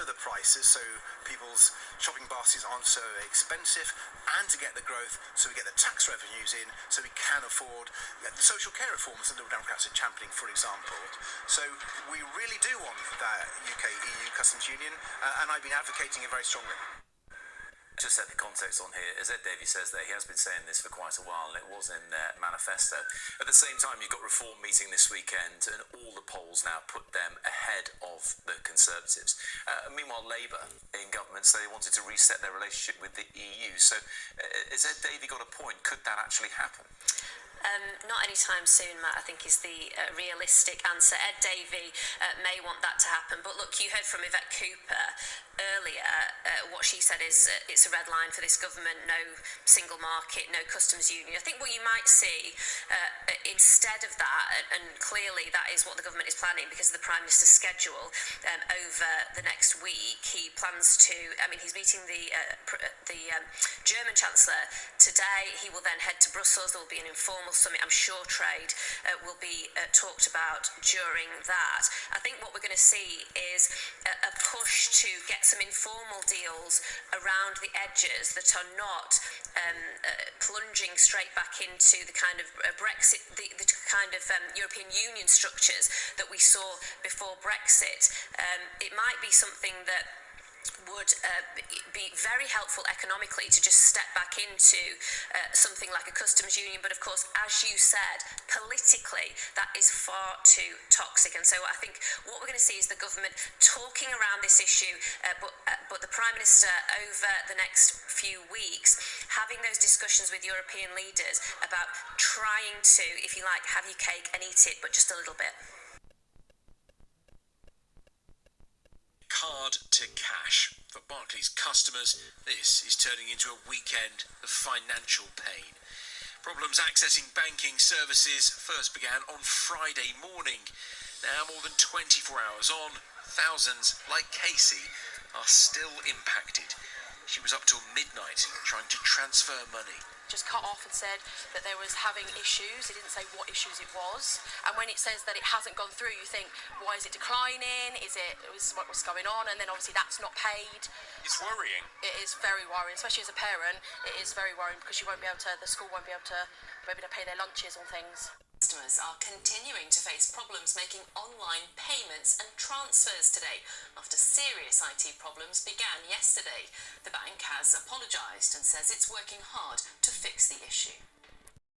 the prices so people's shopping baskets aren't so expensive, and to get the growth so we get the tax revenues in so we can afford the social care reforms that the Democrats are championing, for example. So we really do want that UK-EU customs union, and I've been advocating it very strongly. Just set the context on here. As Ed Davey says there, he has been saying this for quite a while, and it was in their manifesto. At the same time, you've got Reform meeting this weekend, and all the polls now put them ahead of the Conservatives. Meanwhile, Labour in government say they wanted to reset their relationship with the EU. So has Ed Davey got a point? Could that actually happen? Not anytime soon, Matt, I think is the realistic answer. Ed Davey may want that to happen, but look, you heard from Yvette Cooper earlier. What she said is it's a red line for this government, no single market, no customs union. I think what you might see instead of that, and clearly that is what the government is planning because of the Prime Minister's schedule over the next week. He plans to, he's meeting the German Chancellor today. He will then head to Brussels. There will be an informal summit. I'm sure trade will be talked about during that. I think what we're going to see is a push to get some informal deals around the edges that are not plunging straight back into the kind of Brexit, the kind of European Union structures that we saw before Brexit. It might be something that would be very helpful economically to just step back into something like a customs union, but of course, as you said, politically that is far too toxic. And so I think what we're going to see is the government talking around this issue, but the Prime Minister over the next few weeks having those discussions with European leaders about trying to, if you like, have your cake and eat it, but just a little bit. Card to cash. For Barclays customers, this is turning into a weekend of financial pain. Problems accessing banking services first began on Friday morning. Now, more than 24 hours on, thousands, like Casey, are still impacted. She was up till midnight trying to transfer money. Just cut off and said that there was having issues. It didn't say what issues it was. And when it says that it hasn't gone through, you think, why is it declining? What's going on? And then obviously that's not paid. It's worrying. It is very worrying, especially as a parent. It is very worrying because the school won't be able to pay their lunches on things. Customers are continuing to face problems making online payments and transfers today after serious IT problems began yesterday. The bank has apologised and says it's working hard to fix the issue.